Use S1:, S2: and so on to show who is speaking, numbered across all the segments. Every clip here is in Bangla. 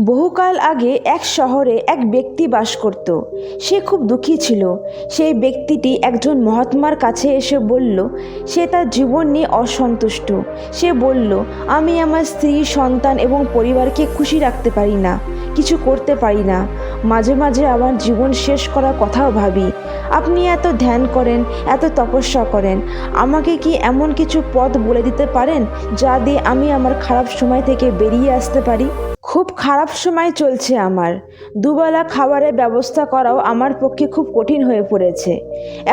S1: বহুকাল আগে এক শহরে এক ব্যক্তি বাস করত। সে খুব দুঃখী ছিল। সেই ব্যক্তিটি একজন মহাত্মার কাছে এসে বলল সে তার জীবন নিয়ে অসন্তুষ্ট। সে বলল, আমি আমার স্ত্রী, সন্তান এবং পরিবারকে খুশি রাখতে পারি না, কিছু করতে পারি না। মাঝে মাঝে আমার জীবন শেষ করার কথাও ভাবি। আপনি এত ধ্যান করেন, এত তপস্যা করেন, আমাকে কি এমন কিছু পথ বলে দিতে পারেন যা দিয়ে আমি আমার খারাপ সময় থেকে বেরিয়ে আসতে পারি? খুব খারাপ সময় চলছে আমার। দুবেলা খাবারের ব্যবস্থা করাও আমার পক্ষে খুব কঠিন হয়ে পড়েছে।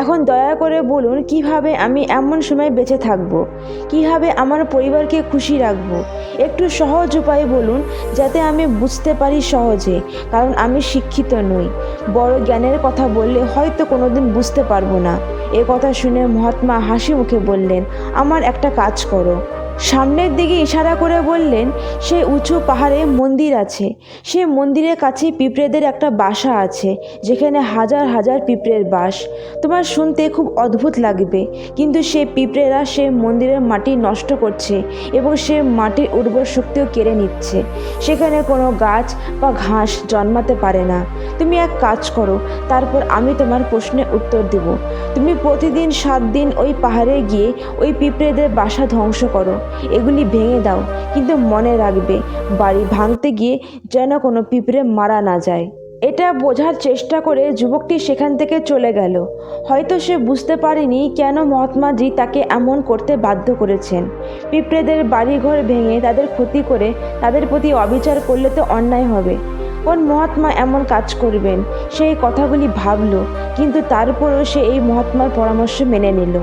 S1: এখন দয়া করে বলুন কিভাবে আমি এমন সময় বেঁচে থাকব, কিভাবে আমার পরিবারকে খুশি রাখব। একটু সহজ উপায় বলুন যাতে আমি বুঝতে পারি সহজে, কারণ আমি শিক্ষিত নই। বড় জ্ঞানের কথা বললে হয়তো কোনোদিন বুঝতে পারবো না। এ কথা শুনে মহাত্মা হাসি মুখে বললেন, আমার একটা কাজ করো। সামনের দিকে ইশারা করে বললেন, সেই উঁচু পাহাড়ে মন্দির আছে। সেই মন্দিরের কাছে পিঁপড়েদের একটা বাসা আছে, যেখানে হাজার হাজার পিঁপড়ের বাস। তোমার শুনতে খুব অদ্ভুত লাগবে, কিন্তু সেই পিঁপড়েরা সেই মন্দিরের মাটি নষ্ট করছে এবং সে মাটির উর্বর শক্তিও কেড়ে নিচ্ছে। সেখানে কোনো গাছ বা ঘাস জন্মাতে পারে না। তুমি এক কাজ করো, তারপর আমি তোমার প্রশ্নের উত্তর দেব। তুমি প্রতিদিন 7 দিন ওই পাহাড়ে গিয়ে ওই পিঁপড়েদের বাসা ধ্বংস করো, এগুলি ভেঙে দাও, কিন্তু মনে রাখবে বাড়ি ভাঙতে গিয়ে যেন কোনো পিঁপড়ে মারা না যায়। এটা বোঝার চেষ্টা করে যুবকটি সেখান থেকে চলে গেল। হয়তো সে বুঝতে পারেনি কেন মহাত্মাজি তাকে এমন করতে বাধ্য করেছেন। পিঁপড়েদের বাড়িঘর ভেঙে তাদের ক্ষতি করে তাদের প্রতি অবিচার করলে তো অন্যায় হবে। কোন মহাত্মা এমন কাজ করবেন? সেই কথাগুলি ভাবলো, কিন্তু তারপরেও সে এই মহাত্মার পরামর্শ মেনে নিল।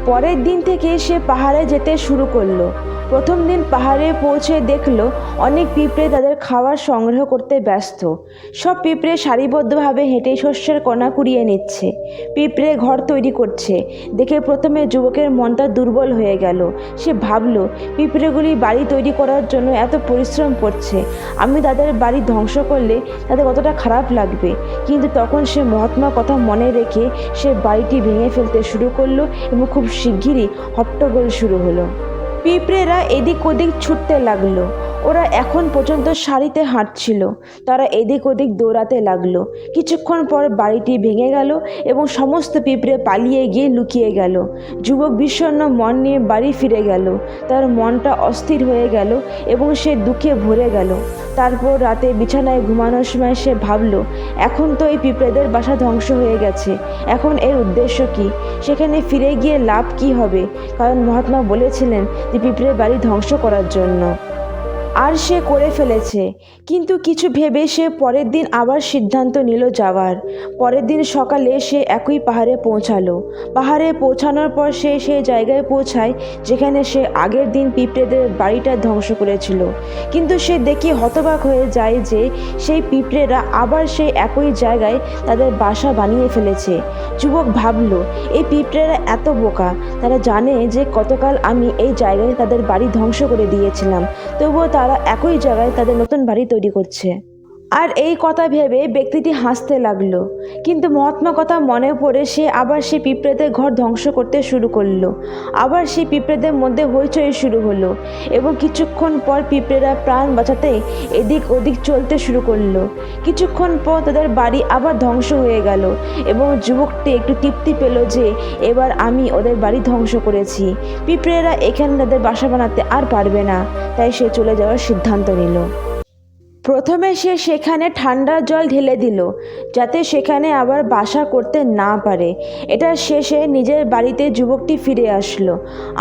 S1: পরের দিন থেকে সে পাহাড়ে যেতে শুরু করলো। প্রথম দিন পাহাড়ে পৌঁছে দেখলো অনেক পিঁপড়ে তাদের খাবার সংগ্রহ করতে ব্যস্ত। সব পিঁপড়ে সারিবদ্ধভাবে হেঁটে শস্যের কণা কুড়িয়ে নিচ্ছে। পিঁপড়ে ঘর তৈরি করছে দেখে প্রথমে যুবকের মনটা দুর্বল হয়ে গেল। সে ভাবলো, পিঁপড়েগুলি বাড়ি তৈরি করার জন্য এত পরিশ্রম করছে, আমি তাদের বাড়ি ধ্বংস করলে তাদের কতটা খারাপ লাগবে। কিন্তু তখন সে মহাত্মার কথা মনে রেখে সে বাড়িটি ভেঙে ফেলতে শুরু করলো এবং খুব শিগগিরই হট্টগোল শুরু হলো। পিঁপড়েরা এদিক ওদিক ছুটতে লাগলো। ওরা এখন পর্যন্ত সারিতে হাঁটছিল। তারা এদিক ওদিক দৌড়াতে লাগলো। কিছুক্ষণ পর বাড়িটি ভেঙে গেল এবং সমস্ত পিঁপড়ে পালিয়ে গিয়ে লুকিয়ে গেল। যুবক বিষণ্ণ মন নিয়ে বাড়ি ফিরে গেল। তার মনটা অস্থির হয়ে গেল এবং সে দুঃখে ভরে গেল। তারপর রাতে বিছানায় ঘুমানোর সময় সে ভাবলো, এখন তো এই পিঁপড়েদের বাসা ধ্বংস হয়ে গেছে, এখন এর উদ্দেশ্য কি? সেখানে ফিরে গিয়ে লাভ কি হবে? কারণ মহাত্মা বলেছিলেন যে পিঁপড়ে বাড়ি ধ্বংস করার জন্য। আর সে করে ফেলেছে। কিন্তু কিছু ভেবে সে পরের দিন আবার সিদ্ধান্ত নিল যাওয়ার। পরের দিন সকালে সে একই পাহাড়ে পৌঁছালো। পাহাড়ে পৌঁছানোর পর সে সেই জায়গায় পৌঁছায় যেখানে সে আগের দিন পিঁপড়েদের বাড়িটা ধ্বংস করেছিল। কিন্তু সে দেখে হতবাক হয়ে যায় যে সেই পিঁপড়েরা আবার সেই একই জায়গায় তাদের বাসা বানিয়ে ফেলেছে। যুবক ভাবলো, এই পিঁপড়েরা এত বোকা, তারা জানে যে গতকাল আমি এই জায়গায় তাদের বাড়ি ধ্বংস করে দিয়েছিলাম, তবুও তারা একই জায়গায় তাদের নতুন বাড়ি তৈরি করছে। আর এই কথা ভেবে ব্যক্তিটি হাসতে লাগলো। কিন্তু মহাত্মার কথা মনে পড়ে সে আবার সেই পিঁপড়েদের ঘর ধ্বংস করতে শুরু করলো। আবার সেই পিঁপড়েদের মধ্যে হইচই শুরু হলো এবং কিছুক্ষণ পর পিঁপড়েরা প্রাণ বাঁচাতে এদিক ওদিক চলতে শুরু করলো। কিছুক্ষণ পর তাদের বাড়ি আবার ধ্বংস হয়ে গেল এবং যুবকটি একটু তৃপ্তি পেল যে এবার আমি ওদের বাড়ি ধ্বংস করেছি। পিঁপড়েরা এখানে তাদের বাসা বানাতে আর পারবে না, তাই সে চলে যাওয়ার সিদ্ধান্ত নিল। প্রথমে সে সেখানে ঠান্ডা জল ঢেলে দিল যাতে সেখানে আবার বাসা করতে না পারে। এটা শেষে নিজের বাড়িতে যুবকটি ফিরে আসলো।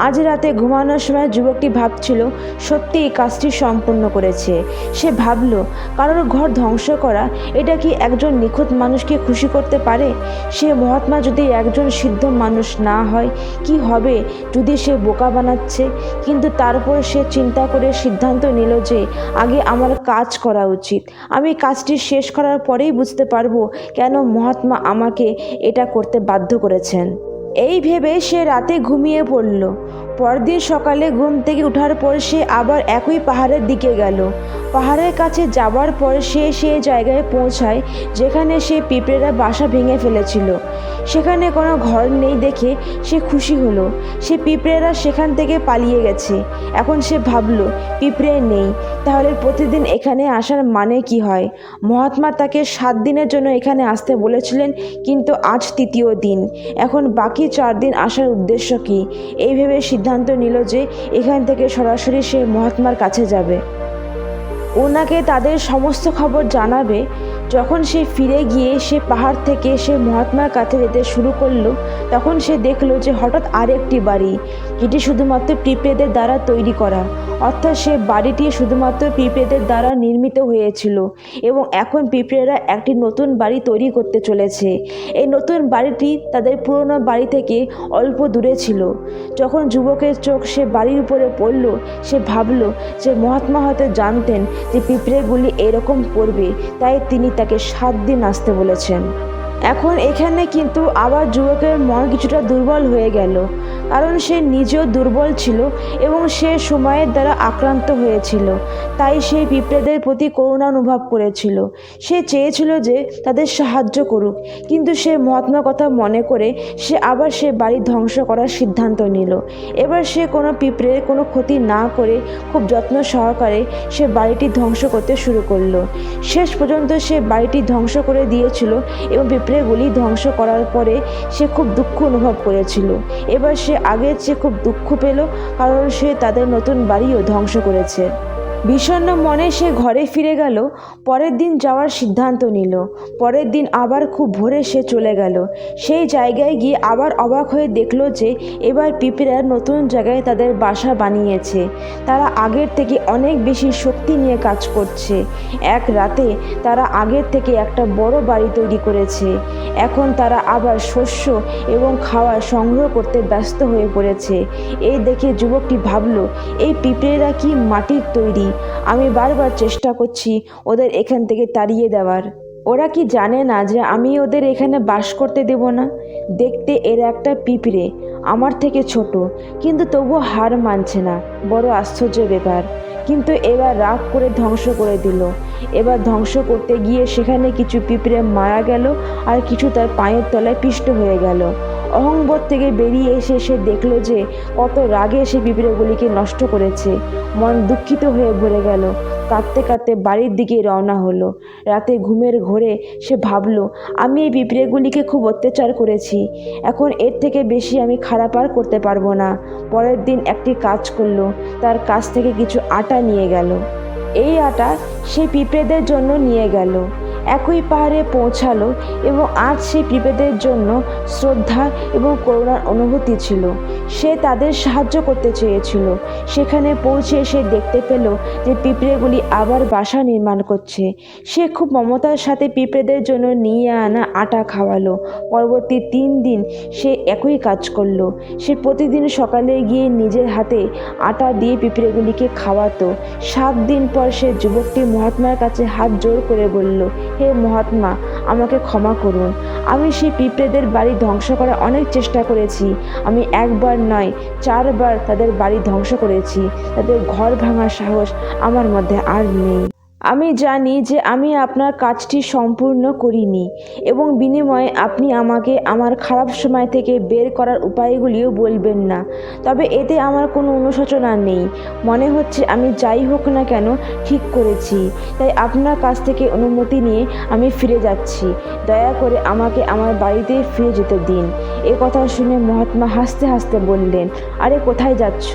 S1: আজ রাতে ঘুমানোর সময় যুবকটি ভাবছিল সত্যি এই কাজটি সম্পূর্ণ করেছে। সে ভাবলো, কারোর ঘর ধ্বংস করা এটা কি একজন নিখুঁত মানুষকে খুশি করতে পারে? সে মহাত্মা যদি একজন সিদ্ধ মানুষ না হয়, কি হবে যদি সে বোকা বানাচ্ছে? কিন্তু তারপর সে চিন্তা করে সিদ্ধান্ত নিল যে আগে আমার কাজ করা উচিত। আমি কাজটি শেষ করার পরেই বুঝতে পারবো কেন মহাত্মা আমাকে এটা করতে বাধ্য করেছেন। এই ভেবে সে রাতে ঘুমিয়ে পড়ল। পরদিন সকালে ঘুম থেকে ওঠার পর সে আবার একই পাহাড়ের দিকে গেল। পাহাড়ের কাছে যাবার পর সে সেই জায়গায় পৌঁছায় যেখানে সে পিঁপড়েরা বাসা ভেঙে ফেলেছিল। সেখানে কোনো ঘর নেই দেখে সে খুশি হলো। সে পিঁপড়েরা সেখান থেকে পালিয়ে গেছে। এখন সে ভাবলো পিঁপড়ে নেই, তাহলে প্রতিদিন এখানে আসার মানে কি হয়? মহাত্মা তাকে 7 দিনের জন্য এখানে আসতে বলেছিলেন, কিন্তু আজ 3য় দিন। এখন বাকি 4 দিন আসার উদ্দেশ্য কি? এই ভেবে সিদ্ধান্ত নিল যে এখান থেকে সরাসরি সে মহাত্মার কাছে যাবে, ওনাকে তাদের সমস্ত খবর জানাবে। যখন সে ফিরে গিয়ে সে পাহাড় থেকে সে মহাত্মার কাছে যেতে শুরু করলো, তখন সে দেখলো যে হঠাৎ আরেকটি বাড়ি, যেটি শুধুমাত্র পিঁপড়েদের দ্বারা তৈরি করা। অর্থাৎ সে বাড়িটি শুধুমাত্র পিঁপড়েদের দ্বারা নির্মিত হয়েছিল এবং এখন পিঁপড়েরা একটি নতুন বাড়ি তৈরি করতে চলেছে। এই নতুন বাড়িটি তাদের পুরনো বাড়ি থেকে অল্প দূরে ছিল। যখন যুবকের চোখ সে বাড়ির উপরে পড়ল, সে ভাবলো যে মহাত্মা হয়তো জানতেন যে পিঁপড়েগুলি এরকম করবে, তাই তিনি তাকে 7 দিন আসতে বলেছেন। এখন এখানে কিন্তু আবার যুবকের মন কিছুটা দুর্বল হয়ে গেল, কারণ সে নিজেও দুর্বল ছিল এবং সে সময়ের দ্বারা আক্রান্ত হয়েছিল। তাই সে পিঁপড়েদের প্রতি করুণা অনুভব করেছিল। সে চেয়েছিল যে তাদের সাহায্য করুক, কিন্তু সে মহাত্মার কথা মনে করে সে আবার সে বাড়ি ধ্বংস করার সিদ্ধান্ত নিল। এবার সে কোনো পিঁপড়ের কোনো ক্ষতি না করে খুব যত্ন সহকারে সে বাড়িটি ধ্বংস করতে শুরু করলো। শেষ পর্যন্ত সে বাড়িটি ধ্বংস করে দিয়েছিল এবং পিঁপড়েগুলি ধ্বংস করার পরে সে খুব দুঃখ অনুভব করেছিল। এবার সে আগের চেয়ে খুব দুঃখ পেল, কারণ সে তাদের নতুন বাড়িও ধ্বংস করেছে। বিষণ্ণ মনে সে ঘরে ফিরে গেল। পরের দিন যাওয়ার সিদ্ধান্ত নিল। পরের দিন আবার খুব ভোরে সে চলে গেল। সেই জায়গায় গিয়ে আবার অবাক হয়ে দেখল যে এবার পিঁপড়েরা নতুন জায়গায় তাদের বাসা বানিয়েছে। তারা আগের থেকে অনেক বেশি শক্তি নিয়ে কাজ করছে। এক রাতে তারা আগের থেকে একটা বড় বাড়ি তৈরি করেছে। এখন তারা আবার শস্য এবং খাবার সংগ্রহ করতে ব্যস্ত হয়ে পড়েছে। এই দেখে যুবকটি ভাবল, এই পিঁপড়েরা কি মাটির তৈরি? আমি বারবার চেষ্টা করছি ওদের এখান থেকে তাড়িয়ে দেওয়ার। ওরা কি জানে না যে আমি ওদের এখানে বাস করতে দেব না? দেখতে এর একটা পিঁপড়ে, আমার থেকে ছোট, কিন্তু তবুও হার মানছে না। বড় আশ্চর্য ব্যাপার। কিন্তু এবার রাগ করে ধ্বংস করে দিল। এবার ধ্বংস করতে গিয়ে সেখানে কিছু পিঁপড়ে মারা গেল আর কিছু তার পায়ের তলায় পিষ্ট হয়ে গেল। অহংবোধ থেকে বেরিয়ে এসে সে দেখলো যে কত রাগে সে পিঁপড়েগুলিকে নষ্ট করেছে। মন দুঃখিত হয়ে ভরে গেল। কাঁদতে কাঁদতে বাড়ির দিকে রওনা হলো। রাতে ঘুমের ঘোরে সে ভাবলো, আমি এই পিঁপড়েগুলিকে খুব অত্যাচার করেছি, এখন এর থেকে বেশি আমি খারাপ আর করতে পারবো না। পরের দিন একটি কাজ করলো, তার কাছ থেকে কিছু আটা নিয়ে গেল। এই আটা সে পিঁপড়েদের জন্য নিয়ে গেল। একই পাহাড়ে পৌঁছালো এবং আজ সে পিঁপড়েদের জন্য শ্রদ্ধা এবং করুণার অনুভূতি ছিল। সে তাদের সাহায্য করতে চেয়েছিল। সেখানে পৌঁছে সে দেখতে পেল যে পিঁপড়েগুলি আবার বাসা নির্মাণ করছে। সে খুব মমতার সাথে পিঁপড়েদের জন্য নিয়ে আনা আটা খাওয়ালো। পরবর্তী 3 দিন সে একই কাজ করলো। সে প্রতিদিন সকালে গিয়ে নিজের হাতে আটা দিয়ে পিঁপড়েগুলিকে খাওয়াতো। 7 দিন পর সে যুবকটি মহাত্মার কাছে হাত জোড় করে বলল, হে মহাত্মা, আমাকে ক্ষমা করুন। আমি সেই পিঁপড়েদের বাড়ি ধ্বংস করার অনেক চেষ্টা করেছি। আমি একবার নয় 4 বার তাদের বাড়ি ধ্বংস করেছি। তাদের ঘর ভাঙার সাহস আমার মধ্যে আর নেই। আমি জানি যে আমি আপনার কাজটি সম্পূর্ণ করিনি এবং বিনিময়ে আপনি আমাকে আমার খারাপ সময় থেকে বের করার উপায়গুলিও বলবেন না। তবে এতে আমার কোনো অনুশোচনা নেই। মনে হচ্ছে আমি যাই হোক না কেন ঠিক করেছি। তাই আপনার কাছ থেকে অনুমতি নিয়ে আমি ফিরে যাচ্ছি। দয়া করে আমাকে আমার বাড়িতে ফিরে যেতে দিন। এ কথা শুনে মহাত্মা হাসতে হাসতে বললেন, আরে কোথায় যাচ্ছ?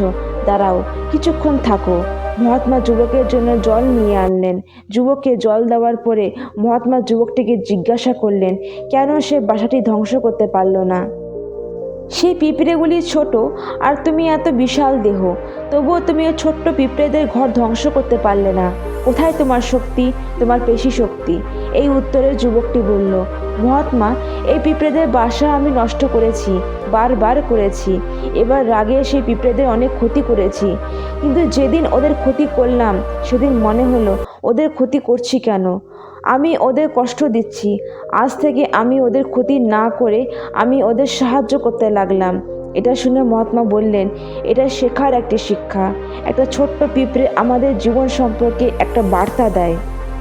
S1: দাঁড়াও, কিছুক্ষণ থাকো। মহাত্মা যুবকের জন্য জল নিয়ে আনলেন। যুবককে জল দেওয়ার পরে মহাত্মা যুবকটিকে জিজ্ঞাসা করলেন, কেন সে বাসাটি ধ্বংস করতে পারল না? সেই পিঁপড়েগুলি ছোট আর তুমি এত বিশাল দেহ, তবুও তুমি ওই ছোট্ট পিঁপড়েদের ঘর ধ্বংস করতে পারলে না। কোথায় তোমার শক্তি, তোমার পেশি শক্তি? এই উত্তরে যুবকটি বলল, মহাত্মা, এই পিঁপড়েদের বাসা আমি নষ্ট করেছি, বারবার করেছি। এবার রাগে সেই পিঁপড়েদের অনেক ক্ষতি করেছি, কিন্তু যেদিন ওদের ক্ষতি করলাম সেদিন মনে হলো ওদের ক্ষতি করছি কেন? আমি ওদের কষ্ট দিচ্ছি। আজ থেকে আমি ওদের ক্ষতি না করে আমি ওদের সাহায্য করতে লাগলাম। এটা শুনে মহাত্মা বললেন, এটা শেখার একটি শিক্ষা। একটা ছোট্ট পিঁপড়ে আমাদের জীবন সম্পর্কে একটা বার্তা দেয়।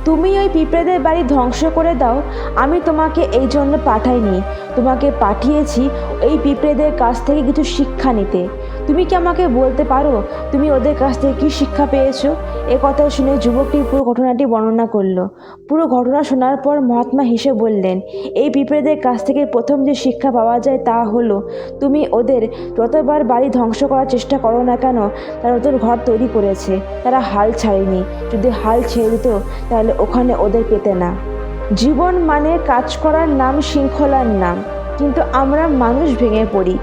S1: তুমি ওই পিঁপড়েদের বাড়ি ধ্বংস করে দাও, আমি তোমাকে এই জন্য পাঠাইনি। তোমাকে পাঠিয়েছি এই পিঁপড়েদের কাছ থেকে কিছু শিক্ষা নিতে। তুমি কি আমাকে বলতে পারো তুমি ওদের কাছ থেকে কী শিক্ষা পেয়েছো? এ কথা শুনে যুবকটি পুরো ঘটনাটি বর্ণনা করলো। পুরো ঘটনা শোনার পর মহাত্মা হেসে বললেন, এই পিঁপড়েদের কাছ থেকে প্রথম যে শিক্ষা পাওয়া যায় তা হলো, তুমি ওদের যতবার বাড়ি ধ্বংস করার চেষ্টা করো না কেন, তারা নতুন ঘর তৈরি করেছে। তারা হাল ছাড়েনি। যদি হাল ছেড়ে দিত তাহলে ওখানে ওদের পেতে না। জীবন মানে কাজ করার নাম, শৃঙ্খলার নাম। কিন্তু আমরা মানুষ ভেঙে পড়ি।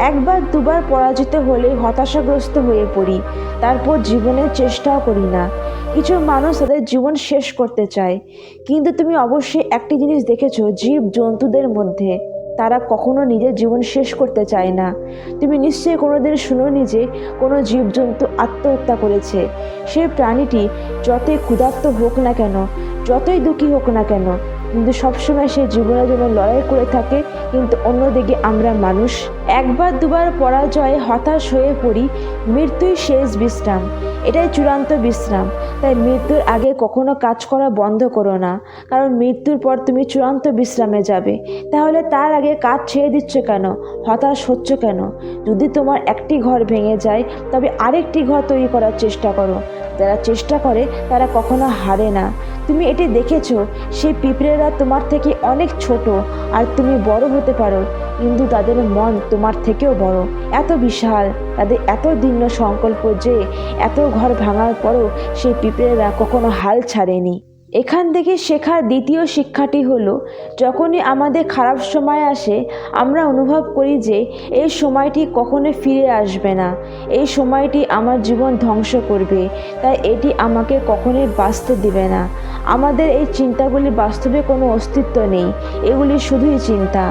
S1: একবার দুবার পরাজিত হলে হতাশাগ্রস্ত হয়ে পড়ি, তারপর জীবনের চেষ্টাও করি না। কিছু মানুষ তাদের জীবন শেষ করতে চায়। কিন্তু তুমি অবশ্যই একটি জিনিস দেখেছো, জীব জন্তুদের মধ্যে তারা কখনো নিজের জীবন শেষ করতে চায় না। তুমি নিশ্চয়ই কোনোদিন শুনোনি যে কোনো জীবজন্তু আত্মহত্যা করেছে। সেই প্রাণীটি যতই ক্ষুধার্ত হোক না কেন, যতই দুঃখী হোক না কেন, কিন্তু সবসময় সে জীবনের জন্য লড়াই করে থাকে। কিন্তু অন্যদিকে আমরা মানুষ একবার দুবার পরাজয়ে হতাশ হয়ে পড়ি। মৃত্যুই শেষ বিশ্রাম, এটাই চূড়ান্ত বিশ্রাম। তাই মৃত্যুর আগে কখনো কাজ করা বন্ধ করো না, কারণ মৃত্যুর পর তুমি চূড়ান্ত বিশ্রামে যাবে। তাহলে তার আগে কাজ ছেড়ে দিচ্ছ কেন? হতাশ হচ্ছ কেন? যদি তোমার একটি ঘর ভেঙে যায়, তবে আরেকটি ঘর তৈরি করার চেষ্টা করো। যারা চেষ্টা করে তারা কখনো হারে না। তুমি এটি দেখেছো, সেই পিঁপড়েরা তোমার থেকে অনেক ছোট, আর তুমি বড় হতে পারো, কিন্তু তাদের মন তোমার থেকেও বড়, এত বিশাল। তাদের এত দৃঢ় সংকল্প যে এত ঘর ভাঙার পরও সেই পিঁপড়েরা কখনো হাল ছাড়েনি। এখান থেকে শেখার দ্বিতীয় শিক্ষাটি হলো, যখনই আমাদের খারাপ সময় আসে আমরা অনুভব করি যে এই সময়টি কখনো ফিরে আসবে না, এই সময়টি আমার জীবন ধ্বংস করবে, তাই এটি আমাকে কখনোই বাঁচতে দিবে না। আমাদের এই চিন্তাগুলি বাস্তবে কোনো অস্তিত্ব নেই, এগুলি শুধুই চিন্তা।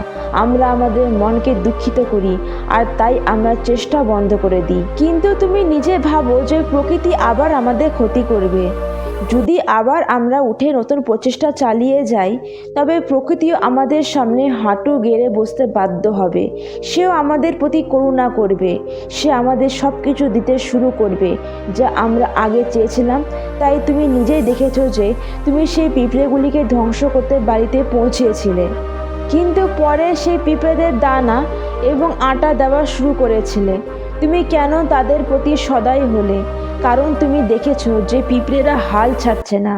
S1: আমরা আমাদের মনকে দুঃখিত করি, আর তাই আমরা চেষ্টা বন্ধ করে দিই। কিন্তু তুমি নিজে ভাবো যে প্রকৃতি আবার আমাদের ক্ষতি করবে। যদি আবার আমরা উঠে নতুন প্রচেষ্টা চালিয়ে যাই, তবে প্রকৃতিও আমাদের সামনে হাঁটু গেড়ে বসতে বাধ্য হবে। সেও আমাদের প্রতি করুণা করবে। সে আমাদের সব কিছু দিতে শুরু করবে যা আমরা আগে চেয়েছিলাম। তাই তুমি নিজেই দেখেছো যে তুমি সেই পিঁপড়েগুলিকে ধ্বংস করতে বাড়িতে পৌঁছেছিলে, কিন্তু পরে সেই পিঁপড়েদের দানা এবং আটা দেওয়া শুরু করেছিলে। তুমি কেন তাদের প্রতি সদয় হলে? কারণ তুমি দেখেছো যে পিঁপড়েরা হাল ছাড়ছে না।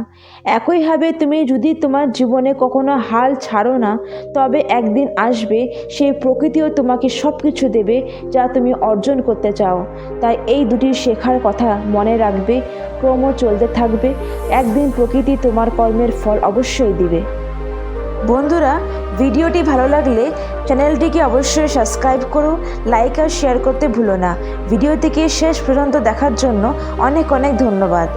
S1: একইভাবে তুমি যদি তোমার জীবনে কখনো হাল ছাড়ো না, তবে একদিন আসবে সেই প্রকৃতিও তোমাকে সব কিছু দেবে যা তুমি অর্জন করতে চাও। তাই এই দুটি শেখার কথা মনে রাখবে, ক্রম চলতে থাকবে। একদিন প্রকৃতি তোমার কর্মের ফল অবশ্যই দিবে। বন্ধুরা, ভিডিওটি ভালো লাগলে চ্যানেলটিকে অবশ্যই সাবস্ক্রাইব করো, লাইক আর শেয়ার করতে ভুলো না। ভিডিওটিকে শেষ পর্যন্ত দেখার জন্য অনেক অনেক ধন্যবাদ।